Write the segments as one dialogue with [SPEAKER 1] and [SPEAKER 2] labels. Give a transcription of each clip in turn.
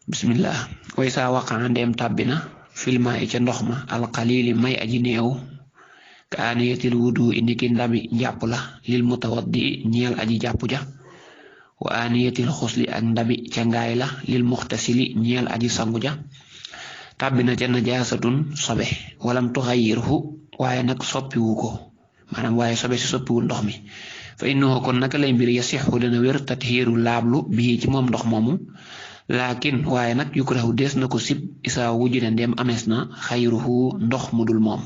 [SPEAKER 1] bismillah way saa waqaa ndeem tàbbina filma yi ca ndox ma alqalili may aji néew ka aniyatil wudu indiki ndami jàpp la lil mutawaddi ñeel aji jàpp ja wa aniyatil xusli ak ndami ca ngaay la lil muxtasili ñeel aji sangu ja tàbbina ca najaasatun sobe walam tuxayyirhu waaye nag soppiwu ko maanaam waaye sobe si soppiwul ndox mi fa innahu kon naka lay mbir yasixu dana wér tathiiru laablu bii ci moom ndox moomu laakin waaye nag yukrahu des na ko sib isaa wujjude ndeem amees na xayruhu ndox mu dul moom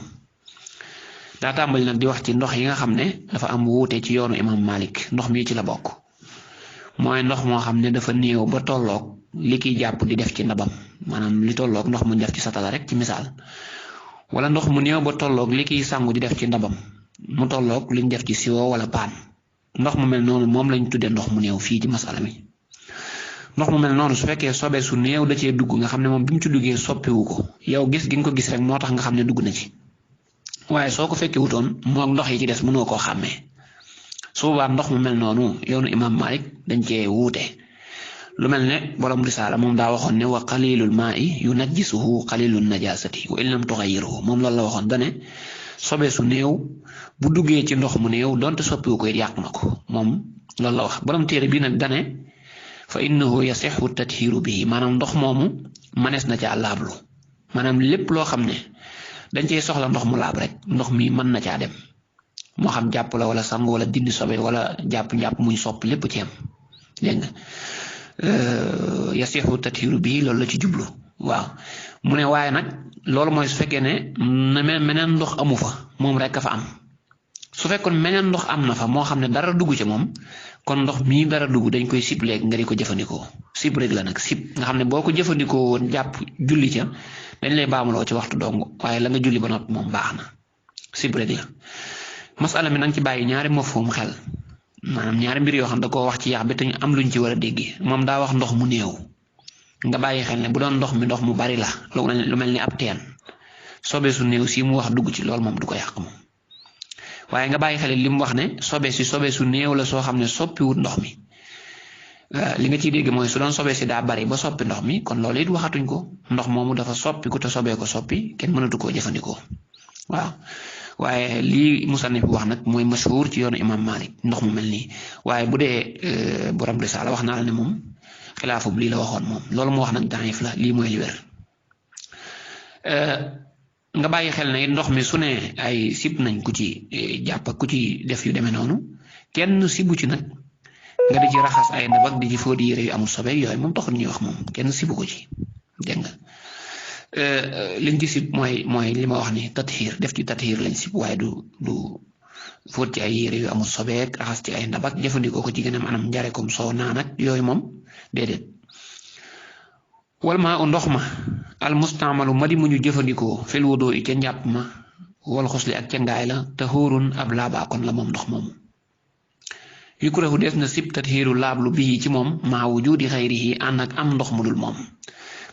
[SPEAKER 1] daa tàmbali nag di wax ci ndox yi nga xam ne dafa am wuute ci yoonu imam Malik ndox mi ci la bokk mooy ndox moo xam ne dafa néew ba tolloog li kiy jàpp di def ci ndabam maanaam li tolloog ndox mu def ci satala rek ci misaal wala ndox mu néew ba tolloog li kiy sangu di def ci ndabam mu tolloog liñ def ci siwo wala paan ndox mu mel noonu moom lañ tuddee ndox mu néew fii ci masala mi ndox mu mel noonu su fekkee sobe su néew da cee dugg nga xam ne moom bi mu ci duggee soppiwu ko yow gis gi nga ko gis rek moo tax nga xam ne dugg na ci waaye soo ko fekkee wutoon moog ndox yi ci des mënoo koo xàmmee su boobaa ndox mu mel noonu yoonu imam Malik dañ cee wuute lu mel ne borom risaala moom daa waxoon ne wa qalilul maa'i yunajjisuhu qalilun najasati wa in lam tughayyiruhu moom loolu la waxoon dane sobe su néew bu duggee ci ndox mu néew donte soppiwu ko it yàq na ko moom loolu la wax borom téere bii nag dane fa innahu yasixu tathiiru bihi maanaam ndox moomu manees na caa laablu maanaam lépp loo xam ne dañ cey soxla ndox mu laab rek ndox mi mën na caa dem moo xam jàpp la wala sangu wala dindi sobe wala jàpp muñ sopp lépp ci am dégg nga yasixu tathiiru bihi loolu la ci jublu waaw mu ne waaye nag loolu mooy su fekkee ne meneen ndox amu fa moom rek a fa am su fekkoon meneen ndox am na fa moo xam ne dara dugg ci moom kon ndox mii dara dugg dañ koy sib léegi nga di ko jëfandikoo sib rek la nag sib nga xam ne boo ko jëfandikoo woon jàpp julli ca dañ lay baamuloo ci waxtu dong waaye la nga julli ba noppi moom baax na sib rek la masala mi nanga ci bàyyi ñaari mafhum xel maanaam ñaari mbir yoo xam da koo wax ci yàq bi te ñu am luñ ci war a dégg moom daa wax ndox mu néew nga bàyyi xel ne bu doon ndox mi ndox mu bari la lu mel ni ab teen sobe su néew si mu wax dugg ci loolu moom du ko yàq moom waaye nga bàyyi xel li mu wax ne sobe su néew la soo xam ne soppiwut ndox mi li nga ciy dégg mooy su doon sobe si daa bari ba soppi ndox mi kon loolu it waxatuñ ko ndox moomu dafa soppi ku te sobee ko soppi kenn mënatu koo jëfandikoo waaw waaye lii musannif bi wax nag mooy mashhur ci yoonu imam Malik ndox mu mel nii waaye bu dee borom risaala wax naa la ne moom xilaafu lii la waxoon moom loolu mu wax nag daif la lii mooy li wér nga bàyyi xel ne ndox mi su ne ay sib nañ ku ci jàpp ku ci def yu demee noonu kenn sibu ci nag nga di ci raxas ay ndab ak di ci fóot yére yu amul sobe yooyu moom taxul ñuy wax moom kenn sibu ko ci dégg nga liñ ci sib mooy li ma wax ni tathiir def ci tathiir lañ sib waaye du fóot ci ay yére yu amul sobe ak raxas ci ay ndab ak jëfandikoo ko ci gën a anam njare comme soo naan ak yooyu moom déedéet wal maa ndox ma al mustaamalu ma di mu ñu jëfandikoo fil wudu i ca njàpp ma wal xusli ak ca ngaay la tahuurun ab laabaakoon la moom ndox moomu yukrahu des na sib tathiiru laablu bii ci moom maa wujudi xayrihi ànd ak am ndox mu dul moom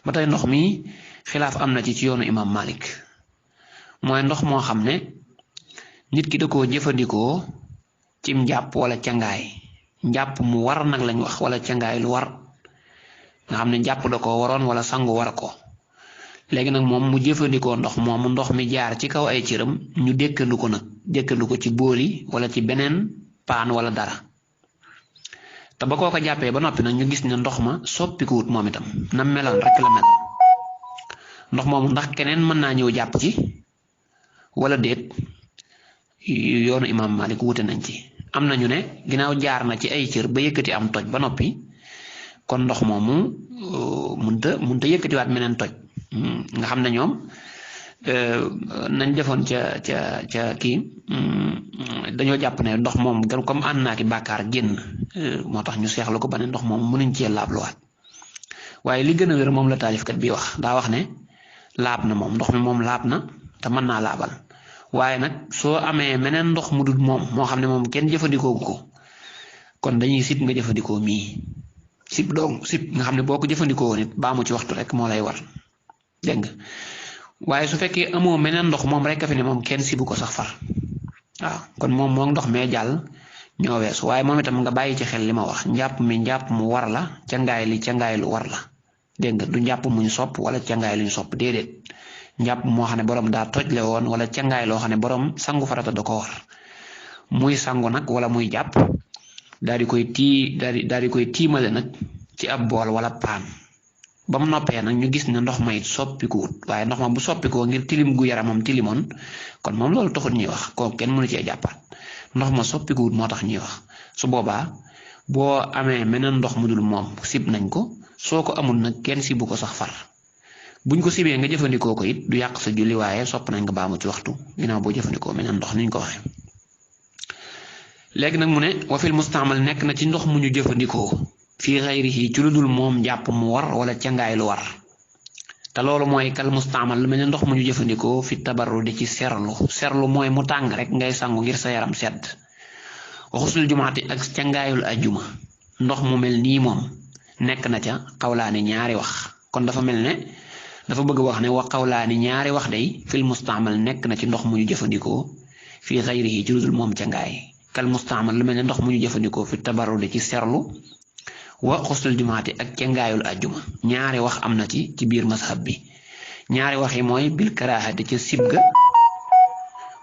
[SPEAKER 1] ba tey ndox mi xilaaf am na ci yoonu imam Malik mooy ndox moo xam ne nit ki da koo jëfandikoo cim njàpp wala cangaay njàpp mu war nag lañ wax wala cangaay lu war nga xam ne njàpp da ko waroon wala sangu war ko léegi nag moom mu jëfandikoo ndox moomu ndox mi jaar ci kaw ay cëram ñu dékkandu ko ci booli wala ci beneen paan wala dara te ba koo ko jàppee ba noppi nag ñu gis ne ndox ma soppikuwut moom itam na meloon rek la mel ndox moomu ndax keneen mën naa ñëw jàpp ci wala déet yoonu imam Malik wute nañ ci am nañu ne ginnaaw jaar na ci ay cër ba yëkkati am toj ba noppi kon ndox moomu munta yëkkatiwaat meneen toj nga xam ne ñoom nañ defoon ca kii dañoo jàpp ne ndox moom comme ànd naa ki bàkkaar génn moo tax ñu seexlu ko ba ne ndox moom mënuñ cee laabluwaat waaye li gën a wér moom la taalifkat bi wax daa wax ne laab na moom ndox mi moom laab na te mën naa laabal waaye nag soo amee meneen ndox mu dul moom moo xam ne moom kenn jëfandikoo ko kon dañuy sib nga jëfandikoo mii sib nga xam ne boo ko jëfandikoo woon it baamu ci waxtu rek moo lay war dégg nga waaye su fekkee amoo meneen ndox moom rek a fi ne moom kenn sibu ko sax far waaw kon moom moo ndox mee jàll ñoo weesu waaye moom itam nga bàyyi ci xel li ma wax njàpp mu war la ca ngaay lu war la dégg nga du njàpp muñ sopp wala cangaay luñ sopp déedéet njàpp moo xam ne borom daa tojle woon wala cangaay loo xam ne borom sangu farata da ko war muy sangu nag wala muy jàpp daal di koy tiimale nag ci ab bool wala paan ba mu noppee nag ñu gis ne ndox ma it soppikuwut waaye ndox ma bu soppikoo ngir tilim gu yaramam tilimoon kon moom loolu taxut ñuy wax ko kenn mënu cee jàppaat ndox ma soppikuwut moo tax ñuy wax su boobaa boo amee meneen ndox mu dul moom sib nañ ko soo ko amul nag kenn sibu ko sax far buñ ko sibee nga jëfandikoo ko it du yàq sa julli waaye sopp nañ nga baamu ci waxtu ginnaaw boo jëfandikoo meneen ndox niñ ko waxee léegi nag mu ne wa fil mustaamal nekk na ci ndox mu ñu jëfandikoo fii xayrihi ci lu dul moom jàpp mu war wala cangaay lu war te loolu mooy kal mustaamal lu mel ne ndox mu ñu jëfandikoo fi tabarru di ci serlu mooy mu tàng rek ngay sangu ngir sa yaram sedd waxusul jumaati ak cangaayul ajjuma ndox mu mel nii moom nekk na ca xawlaani ñaari wax kon dafa mel ne dafa bëgg wax ne wa xawlaani ñaari wax day fil mustaamal nekk na ci ndox mu ñu jëfandikoo fii xayrihi ci lu dul moom cangaay kal mustaamal lu mel ne ndox mu ñu jëfandikoo fi tabarru di ci serlu wa xusul jumaati ak cangaayul ajjuma ñaari wax am na ci biir mazhab bi ñaari wax yi mooy bil karaahati ca sibga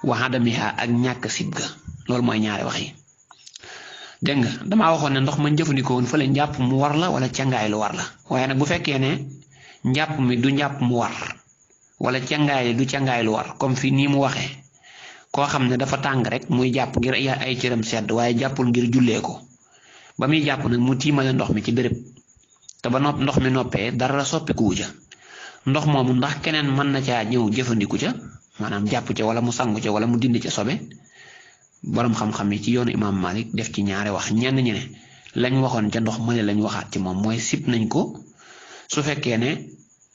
[SPEAKER 1] wa adamiha ak ñàkk sibga loolu mooy ñaari wax yi dégg nga damaa waxoon ne ndox man jëfandikoo woon fële njàpp mu war la wala cangaay lu war la waaye nag bu fekkee ne njàpp mi du njàpp mu war wala cangaay li du cangaay lu war comme fii nii mu waxee koo xam ne dafa tàng rek muy jàpp ngir ay cëram sedd waaye jàppul ngir jullee ko ba muy jàpp nag mu tiimale ndox mi ci béréb te ba ndox mi noppee dara soppiku wu ca ndox moomu ndax keneen mën na caa ñëw jëfandiku ca maanaam jàpp ca wala mu sangu ca wala mu dindi ca sobe borom xam-xam yi ci yoonu imaam Malik def ci ñaari wax ñenn ñi ne lañ waxoon ca ndox mëne lañ waxaat ci moom mooy sib nañ ko su fekkee ne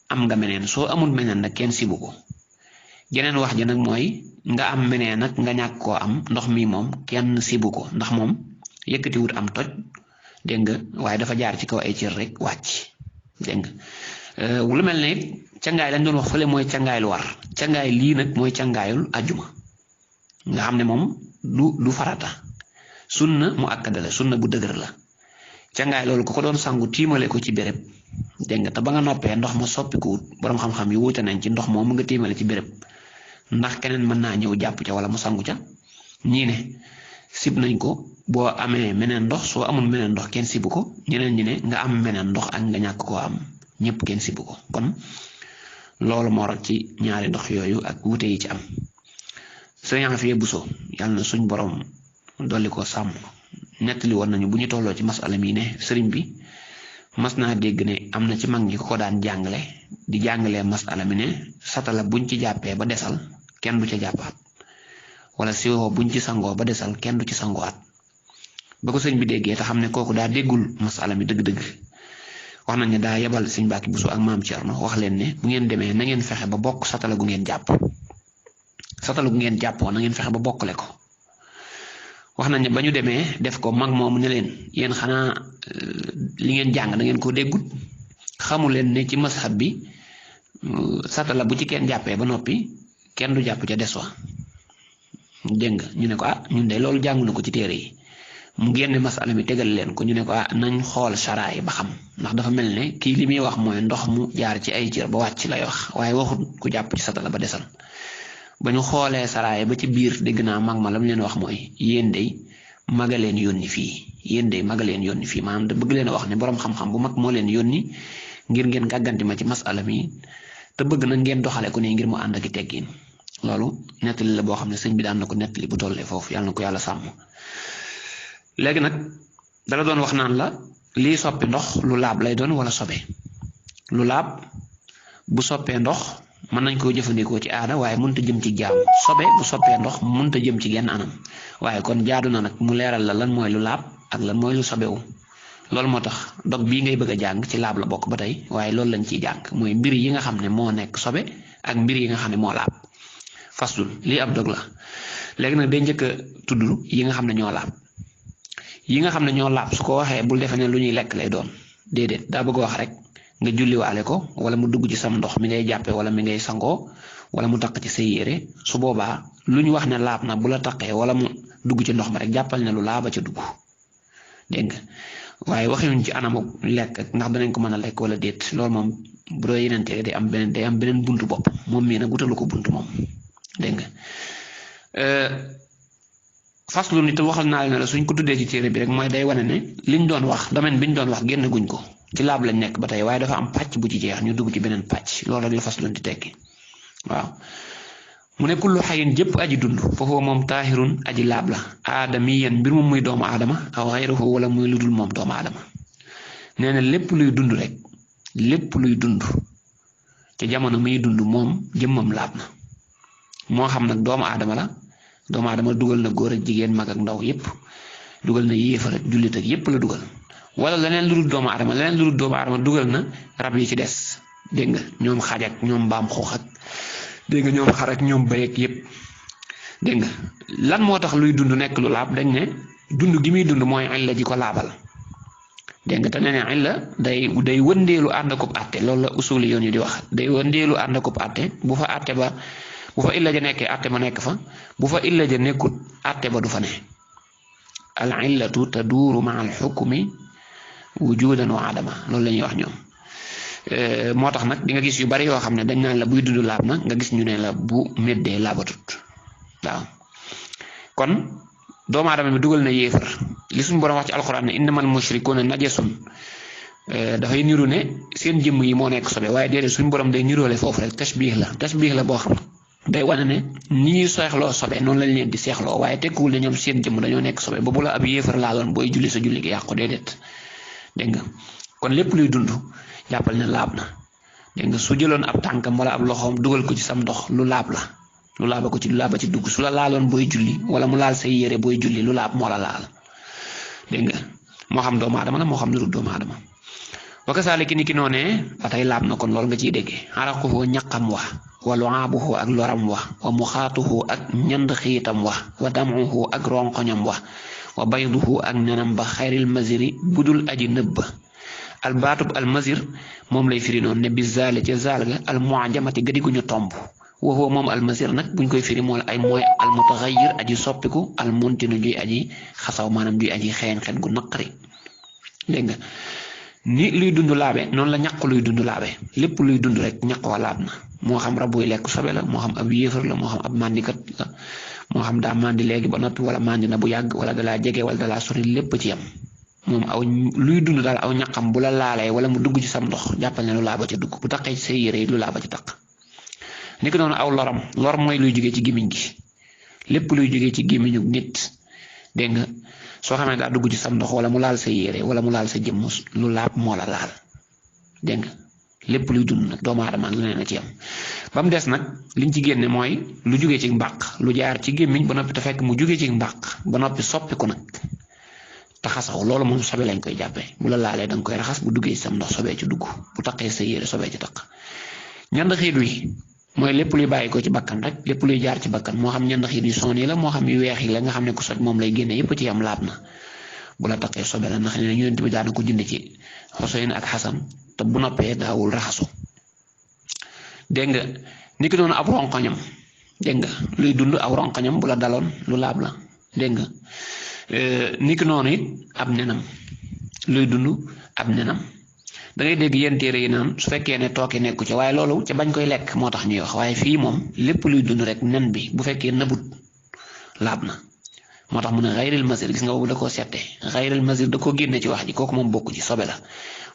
[SPEAKER 1] am nga meneen soo amul meneen nag kenn sibu ko geneen wax ji nag mooy nga am meneen nag nga ñàkk koo am ndox mi moom kenn sibu ko ndax moom yëkkati wut am toj dégg nga waaye dafa jaar ci kaw ay cër rek wàcc dégg nga lu mel ne it cangaay lañ doon wax fële mooy cangaay lu war cangaay lii nag mooy cangaayul ajjuma nga xam ne moom du farata sunna mu akkada la sunna bu dëgër la cangaay loolu ko doon sangu tiimale ko ci béréb dégg nga te ba nga noppee ndox ma soppiku wut borom xam-xam yi wuute nañ ci ndox moom mu nga tiimale ci béréb ndax keneen mën naa ñëw jàpp ca wala mu sangu ca ñii ne sib nañ ko boo amee meneen ndox soo amul meneen ndox kenn sibu ko ñeneen ñi ne nga am meneen ndox ak nga ñàkk koo am ñëpp kenn sibu ko kon loolu moo rot ci ñaari ndox yooyu ak wuute yi ci am sëriñ Afiya Buso yàlla na suñ borom dolli ko sàmm nettali woon nañu bu ñu tolloo ci masala mi ne sëriñ bi mas naa dégg ne am na ci mag ñi ko daan jàngale di jàngalee masala mi ne satala buñ ci jàppee ba desal kenn du ca jàppaat wala siwoo buñ ci sangoo ba desal kenn du ci sangowaat ba ko sëñ bi déggee te xam ne kooku daa déggul masala mi dëgg-dëgg wax nañ ne daa yebal sëñ Mbàkke Buso ak maam Cerno wax leen ne bu ngeen demee na ngeen fexe ba bokk satala gu ngeen jàpp satala gu ngeen jàppoo na ngeen fexe ba bokkale ko wax nañ ne ba ñu demee def ko mag moomu ne leen yéen xanaa li ngeen jàng da ngeen ko déggut xamu leen ne ci mazhab bi satala bu ci kenn jàppee ba noppi kenn du jàpp ca des wa dégg nga ñu ne ko ñun de loolu jàngu na ko ci téere yi mu génne masala mi tegal leen ko ñu ne ko nañ xool saraay ba xam ndax dafa mel ne kii li muy wax mooy ndox mu jaar ci ay cër ba wàcc lay wax waaye waxut ku jàpp ci satala ba desal ba ñu xoolee saraay ba ci biir dégg naa mag ma la mu leen wax mooy yéen de maga leen yónni fii maanaam da bëgg leen a wax ne borom xam-xam bu mag moo leen yónni ngir ngeen gàgganti ma ci masala mi te bëgg na ngeen doxale ko nii ngir mu ànd ak i teggin loolu nettali la boo xam ne sëñ bi daan na ko nettali bu tollee foofu yàlla na ko yàlla sàmm léegi nag dala doon wax naan la lii soppi ndox lu laab lay doon wala sobe lu laab bu soppee ndox mën nañ koo jëfandikoo ci aada waaye mënut a jëm ci jaamu sobe bu soppee ndox mënut a jëm ci genn anam waaye kon jaadu na nag mu leeral la lan mooy lu laab ak lan mooy lu sobewu loolu moo tax dog bii ngay bëgg a jàng ci laab la bokk ba tey waaye loolu lañ ciy jàng mooy mbir yi nga xam ne moo nekk sobe ak mbir yi nga xam ne moo laab faslun lii ab dog la léegi nag day njëkk a tudd yi nga xam ne ñoo laab yi nga xam ne ñoo laab su ko waxee bul defe ne lu ñuy lekk lay doon déedéet daa bëgg wax rek nga julliwaale ko wala mu dugg ci sam ndox mi ngay jàppee wala mi ngay sangoo wala mu taq ci say yére su boobaa lu ñu wax ne laab na bu la taqee wala mu dugg ci ndox ma rek jàppal ne lu laaba ca dugg dégg nga waaye waxuñ ci anamu lekk ak ndax danañ ko mën a lekk wala déet loolu moom bu doo yeneen téere day am beneen buntu bopp moom mii nag wutalu ko buntu moom dégg nga faslu ni te waxal naa leen ne suñ ko tuddee ci téere bi rek mooy day wane ne liñ doon wax domaine biñ doon wax génn guñ ko ci laab lañ nekk ba tey waaye dafa am pàcc bu ci jeex ñu dugg ci beneen pàcc loolu rek la faslu di tekki waaw mu ne kullu xayin jëpp aji dund foofu moom taahirun aji laab la aadamiyan mbir moom muy doomu aadama aw xayruhu wala muy ludul moom doomu aadama nee na lépp luy dund rek lépp luy dund te jamono muy dund moom jëmmam laab na moo xam nag doomu aadama la doomu aadama dugal na góor ak jigéen mag ak ndaw yépp dugal na yéefar ak jullit ak yépp la dugal wala leneen lu dul doomu aadama dugal na rab yi ci des dégg nga ñoom xaj ak ñoom mbaam xuux ak dégg nga ñoom xar ak ñoom bëy ak yépp dégg nga lan moo tax luy dund nekk lu laab dañ ne dund gi muy dund mooy illa ji ko laabal dégg nga te nee ne illa day wëndeelu ànd akub àtte loolu la usuli yoon yi di wax day wëndeelu ànd akub àtte bu fa illa ja nekkee àtte ma nekk fa bu fa illa ja nekkut àtte ba du fa ne al illatu taduuru ma al xukmi wujudan wa adama loolu la ñuy wax ñoom moo tax nag di nga gis yu bari yoo xam ne dañ naan la buy dund laab na nga gis ñu ne la bu méddee laabatut waaw kon doomu aadama bi dugal na yéefar li suñu borom wax ci alxuraan ne innamal mushrikuuna najasun dafay niru ne seen jëmm yi moo nekk sobe waaye déedéet suñu borom day niroole foofu rek tashbih la boo xam day wane ne ni ñuy seexloo sobe noonu lañ leen di seexloo waaye tekkuwul ne ñoom seen jëmm dañoo nekk sobe ba bu la ab yéefar laaloon booy julli sa julli gi yàqu déedéet dégg nga kon lépp luy dund jàppal ne laab na dégg nga su jëloon ab tànkam wala ab loxoom dugal ko ci sam ndox lu laab ci dugg su la laaloon booy julli wala mu laal say yére booy julli lu laab moo la laal dégg nga moo xam doomu aadama la moo xam lu dul doomu aadama wakasaaliki ni ki noonee ba tey laab na kon loolu nga ciy déggee xaraquhu ñaqam wax wa luaabuhu ak loram wax wa muxaatuhu ak ñand xiitam wax wa damuhu ak ronkoñam wax wa bayduhu ak nenam ba xayril masiri budul aji nëbba al baatub al masir moom lay firi noonu ne bi zaale ca zaal ga al muajamati gadi gu ñu tomb waxoo moom al masir nag buñ koy firi mooy al mutaxayyir aji soppiku al muntinu juy aji xasaw maanaam juy aji xeeñ xet gu naqari dégg nga ni luy dund laabe noonu la ñaq luy dund laabe lépp luy dund rek ñaq wa laab na moo xam rab buy lekk sobe la moo xam ab yéefar la moo xam ab mandikat la moo xam daa mandi léegi ba noppi wala mandi na bu yàgg wala dalaa jege wala dalaa sori lépp ci yam moom aw luy dund daal aw ñaqam bu la laalee wala mu dugg ci sam ndox jàppal ne lu laaba ca dugg bu taqee ci say yére yi lu laaba ci taq ni ko noonu aw lor mooy luy jógee ci gémmiñ gi lépp luy jógee ci gémmiñu nit dégg nga soo xamee daa dugg ci sam ndox wala mu laal sa yére wala mu laal sa jëmm lu laab moo la laal dégg nga lépp luy dund nag doomu aadama lu ne na ci am ba mu des nag liñ ci génne mooy lu jógee ci mbàq lu jaar ci gémmiñ ba noppi te fekk mu jógee ci mbàq ba noppi soppiku nag te xasaw loolu moom sobe lañ koy jàppee bu la laalee danga koy raxas bu duggee ci sam ndox sobee ci dugg bu taqee sa yére sobee ci taq ñand xiit wi mooy lépp luy bàyyi ko ci bakkan rek lépp luy jaar ci bakkan moo xam ñand xiit yu son yi la moo xam yu weex yi la nga xam ne ku soj moom lay génne yépp ci am laab na bu la taqee sobe la ndax ne Yonent bi daana ko jënd ci Xuseyn ak Xasan te bu noppee daawul raxasu dégg nga ni ki noonu ab ronkoñam dégg nga luy dund aw ronkoñam bu la daloon lu laab la dégg nga ni ki noonu it ab nenam luy dund ab nenam da ngay dégg yenn téere yi naan su fekkee ne tooke nekku ci waaye loolu ca bañ koy lekk moo tax ñuy wax waaye fii moom lépp luy dund rek nen bi bu fekkee nëbut laab na moo tax mu ne xayril masir gis nga boobu da koo settee xayril masir da koo génne ci wax ji kooku moom bokku ci sobe la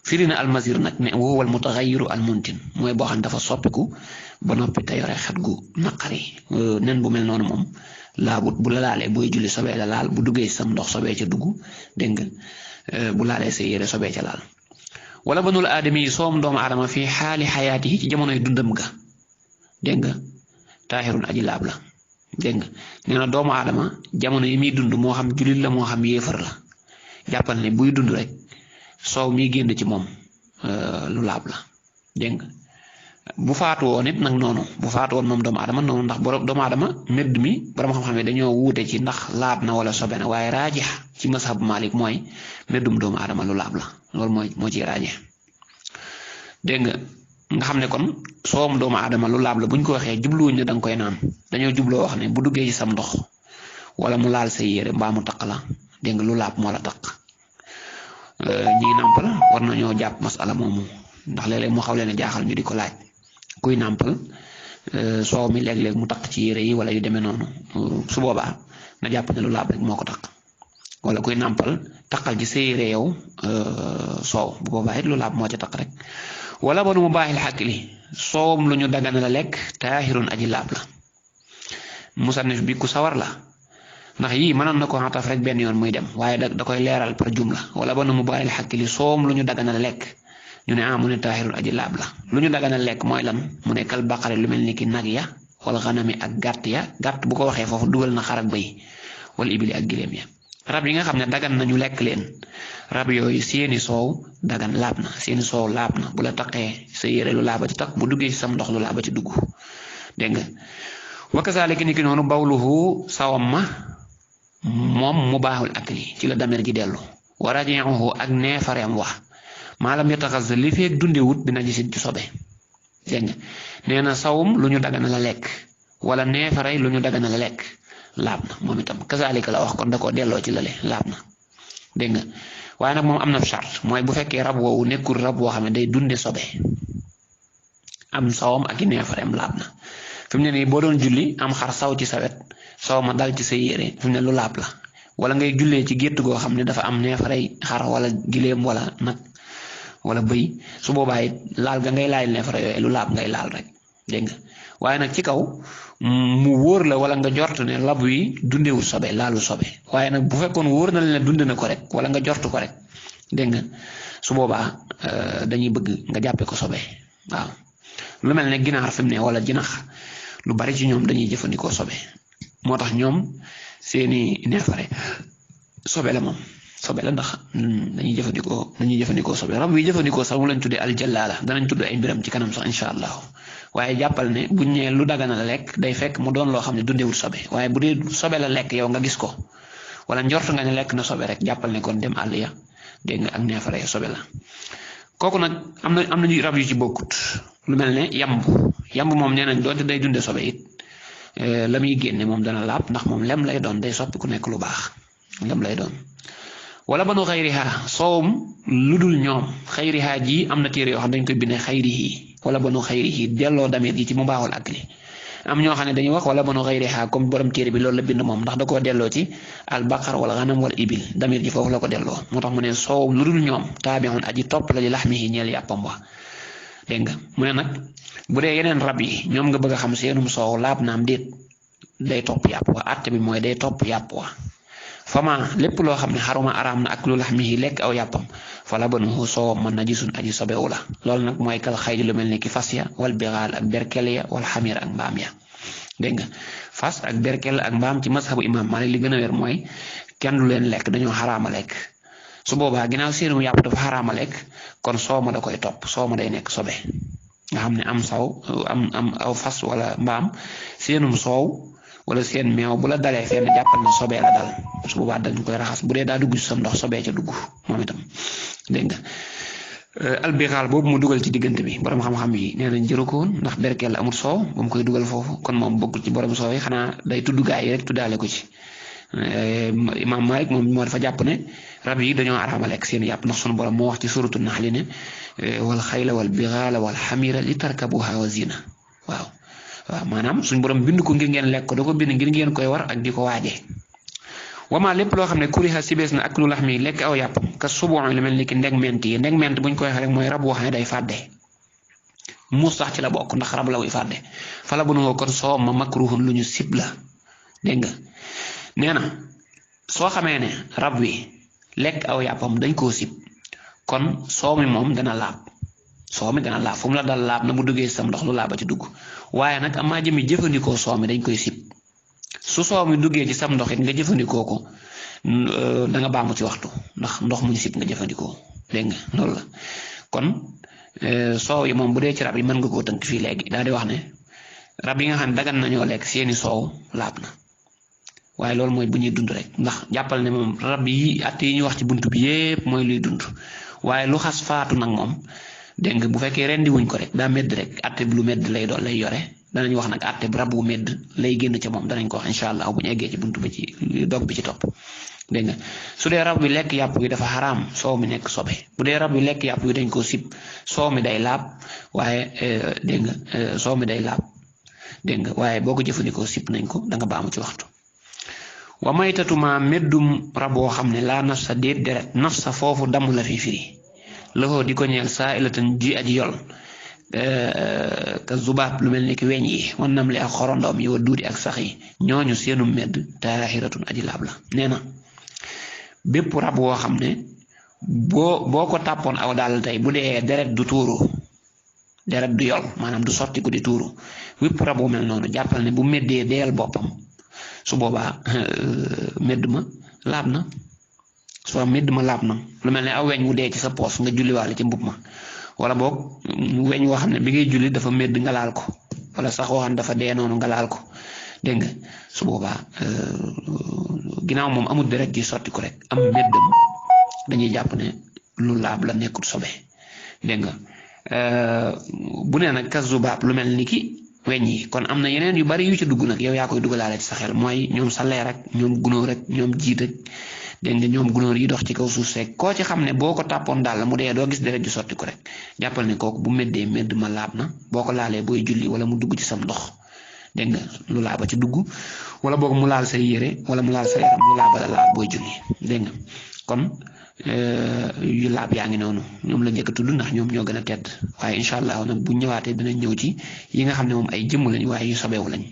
[SPEAKER 1] firi na almasir nag ne wowal mutaxayiru almuntin mooy boo xam ne dafa soppiku ba noppi te yore xet gu naqari nen bu mel noonu moom laabut bu la laalee booy julli sobee la laal bu duggee sam ndox sobee ca dugg dégg nga bu laalee sa yére sobee ca laal wala banul aadami yi soom doomu aadama fii xaali xayaati yi ci jamonoy dundam ga dégg nga taahirun aji laab la dégg nga nee na doomu aadama jamono yi muy dund moo xam jullit la moo xam yéefar la jàppal ne buy dund rek soow mi génn ci moom lu laab la dégg nga bu faatu woon it nag noonu bu faatu woon moom doomu aadama noonu ndax borom doomu aadama medd mi borom xam-xam yi dañoo wuute ci ndax laab na wala sobe na waaye raajix ci mazhab Malik mooy meddum doomu aadama lu laab la loolu moo ci raajix dégg nga xam ne kon soowam doomu aadama lu laab la buñ ko waxee jubluwuñ ne danga koy naan dañoo jubloo wax ne bu duggee ci sam ndox wala mu laal say yére mbaa mu taq la dégg nga lu laab moo la taq ñi nàmpal war nañoo jàpp masala moomu ndax léeg-léeg mu xaw leen a jaaxal ñu di ko laaj kuy nàmpal soow mi léeg-léeg mu taq ci yére yi wala yu demee noonu su boobaa na jàpp ne lu laab rek moo ko taq wala kuy nàmpal taqal ci sa yére yow soow bu boobaa it lu laab moo ca taq rek wala ba nu mu baaxil xàkkili soowum lu ñu dagana la lekk taahirun aji laab la musannif bi ku sawar la ndax yii mënoon na ko xataf rek benn yoon muy dem waaye da koy leeral par jumla wala ba nu mu baaxil xàkkili soowum lu ñu dagana la lekk ñu ne mu ne taahirun aji laab la lu ñu dagana lekk mooy lan mu ne kal baqare lu mel ni ki nag ya wala xanami ak gàtt ya gàtt bu ko waxee foofu dugal na xar ak bëy wala ibili ak giléem ya rab yi nga xam ne dagan nañu lekk leen rab yooyu seeni soow dagan laab na seeni soow laab na bu la taqee sa yére lu laaba ci taq bu duggee ci sam ndox lu laaba ci dugg dégg nga wa kazaalika ni ki noonu bawluhu sawam ma moom mu baaxul akli ci la damer gi dellu wa raji'uhu ak neefareem wax maalam yataxas li feeg dundewut bi najisin ci sobe dégg nga nee na sawum lu ñu dagana la lekk wala neefarey lu ñu dagana la lekk laab na moom itam kazaalika la wax kon da koo delloo ci lale laab na dégg nga waaye nag moom am na charte mooy bu fekkee rab woowu nekkul rab woo xam ne day dunde sobe am sawam ak i neefareem laab na fi mu ne nii boo doon julli am xar saw ci sawet saw ma dal ci sa yére fi mu ne lu laab la wala ngay jullee ci gétt goo xam ne dafa am neefarey xar wala giléem wala nag wala bëy su boobaa it laal ga ngay laal neefare yooyu lu laab ngay laal rek dégg nga waaye nag ci kaw mu wóor la wala nga jort ne lab wi dundewul sobe laalu sobe waaye nag bu fekkoon wóor na la ne dund na ko rek wala nga jort ko rek dégg nga su boobaa dañuy bëgg nga jàppee ko sobe waaw lu mel ne ginaar fi mu ne wala jinax lu bari ci ñoom dañuy jëfandikoo sobe moo tax ñoom seeni neefare sobe la moom sobe la ndax dañuy jëfandikoo sobe rab yi jëfandikoo sax mu lañ tuddee aljalaala danañ tudd ay mbiram ci kanam sax incha allah waaye jàppal ne buñ ñee lu dagana la lekk day fekk mu doon loo xam ne dundewul sobe waaye bu dee sobe la lekk yow nga gis ko wala njort nga ne lekk na sobe rek jàppal ne kon dem àll ya dégg nga ak neefare ya sobe la kooku nag am na ñuy rab yu ci bokkut lu mel ne yamb moom nee nañ doonte day dunde sobe it la muy génne moom dana laab ndax moom lem lay doon day soppi ku nekk lu baax lem lay doon wala banu xayriha soowum lu dul ñoom xayriha ji am na téere yoo xam dañ koy bindee xayrihi wala banu xayrihi delloo damir ji ci mu baaxul akli am ñoo xam ne dañuy wax wala banu xayriha comme borom téere bi loolu la bind moom ndax da koo delloo ci al baqar wala ganam wala ibil damir ji foofu la ko delloo moo tax mu ne soowum lu dul ñoom taabi'un aji topp la li laxmihi ñeel yàppam wa dégg nga mu ne nag bu dee yeneen rab yi ñoom nga bëgg a xam seenum soow laab naam déet day topp yàpp wa àtte bi mooy day topp yàpp wa fama lépp loo xam ne xaruma araam na ak lu laxmihi lekk aw yàppam fala banuhu soowam man najisun aji sobewu la loolu nag mooy kal xaydi lu mel ni ki fas ya wal bixaal ak berkel ya wal xamir ak mbaam ya dégg nga fas ak berkel ak mbaam ci mazhabu imam Maalik li gën a wér mooy kenn du leen lekk dañoo xaraama lekk su boobaa ginnaaw seenum yàpp dafa xaraama lekk kon soow ma da koy topp soow ma day nekk sobe nga xam ne am aw fas wala mbaam seenum soow wala seen meew bu la dalee fenn jàppal na sobee la dal su boobaa dañ koy raxas bu dee daa dugg ci sa ndox sobee ca dugg moom itam dégg nga albixaal boobu mu dugal ci diggante bi borom xam-xam yi nee nañ jëru ko woon ndax berkel amul soow ba mu koy dugal foofu kon moom bokkul ci borom soow yi xanaa day tudd gaa yi rek tuddaale ko ci Imam Malik moom moo dafa jàpp ne rab yi dañoo araama lekk seen yàpp ndax sunu borom moo wax ci suratu naxli ne wal xayla wal bixaala wal xamira li tarkabuha wa zina waaw maanaam suñ borom bind ko ngir ngeen lekk ko da ko bind ngir ngeen koy war ak di ko waaje wama lépp loo xam ne kuriha sibees na ak lu lax mi lekk aw yàppam ka suboon lu mel ni ki ndegment yi ndegment buñ koy wax rek mooy rab woo xam ne day fàdde muus sax ci la bokk ndax rab la wuy fàdde fala bu nu kon soo ma makruhun lu ñu sib la dégg nga nee na soo xamee ne rab wi lekk aw yàppam dañ koo sib kon soo mi moom dana laab soo mi dana laab fu mu la dal laab na bu duggee sam ndox lu laaba ci dugg waaye nag amaa jëmi jëfandikoo soo mi dañ koy sib su soo mi duggee ci sam ndox it nga jëfandikoo ko da nga baamu ci waxtu ndax ndox muñ sib nga jëfandikoo dégg nga loolu la kon soow yi moom bu dee ci rab yi mën nga koo tënk fii léegi daal di wax ne rab yi nga xam ne dagan nañoo lekk seeni soow laab na waaye loolu mooy bu ñuy dund rek ndax jàppal ne moom rab yi atte yi ñu wax ci bunt bi yépp mooy luy dund waaye lu xas faatu nag moom dégg nga bu fekkee rendi wuñ ko rek daa medd rek atte bi lu medd lay doon lay yore danañ wax nag atte bi rab bu medd lay génn ca moom danañ ko wax incha allah bu ñu eggee ci buntu bi ci dog bi ci topp dégg nga su dee rab bi lekk yàpp wi dafa xaraam soow mi nekk sobe bu dee rab bi lekk yàpp wi dañ koo sib soow mi day laab waaye dégg nga soow mi day laab dégg nga waaye boo ko jëfandikoo sib nañ ko da nga baamu ci waxtu wa maytatuma meddum rab woo xam ne laa naf sa déet deret naf sa foofu damm la fi firi loxo di ko ñeel saa ilatan ji aji yol ka zubaab lu mel ni ki weñ yi wan nam li ak xorondoom yi wa duudi ak sax yi ñooñu seenu medd taaxiratun aji laab la nee na bépp rab woo xam ne boo ko tàppoon aw daal tey bu dee deret du tuuru deret du yol maanaam du sotti ko di tuuru bépp rab wu mel noonu jàppal ne bu meddee deyal boppam su boobaa medd ma laab na soo medd ma laab na lu mel ne aw weñ wu dee ci sa poos nga julliwaale ci mbub ma wala boog weñ woo xam ne bi ngay julli dafa medd nga laal ko wala sax woo xam dafa dee noonu nga laal ko dégg nga su boobaa ginnaaw moom amul deret ji sotti ko rek am meddam dañuy jàpp ne lu laab la nekkul sobe dégg nga bu nee nag kas zubaab lu mel ni ki weñ yi kon am na yeneen yu bari yu ci dugg nag yow yaa koy dugalaale ci sa xel mooy ñoom saleer ak ñoom gunóor rek ñoom jiit ak dégg nga ñoom gunóor yi dox ci kaw suuf seeg koo ci xam ne boo ko tàppoon daal mu dee doo gis deret ju sotti ko rek jàppal ne kooku bu meddee medd ma laab na boo ko laalee booy julli wala mu dugg ci sam ndox dégg nga lu laaba ci dugg wala boog mu laal say yére wala mu laal sa yaram lu laaba la laal booy julli dégg nga kon yu laab yaa ngi noonu ñoom la njëkk a tudd ndax ñoom ñoo gën a tedd waaye incha allah nag bu ñëwaatee dinañ ñëw ci yi nga xam ne moom ay jëmm lañ waaye yu sobeewu lañ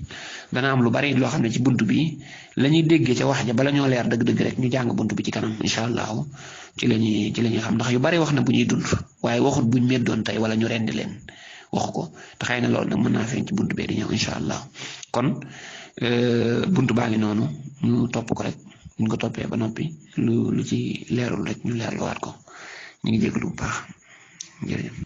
[SPEAKER 1] dana am lu bari loo xam ne ci bunt bi la ñuy déggee ca wax ja bala ñoo leer dëgg-dëgg rek ñu jàng bunt bi ci kanam incha allah ci la ñuy xam ndax yu bari wax na bu ñuy dund waaye waxut buñ meddoon tey wala ñu rendi leen waxu ko te xëy na loolu nag mën naa feeñ ci bunt bee di ñëw incha allah kon bunt baa ngi noonu ñu topp ko rek ñu ko toppee ba noppi lu ci leerul rek ñu leerluwaat ko ñu ngi jégalu bu baax jërëjëf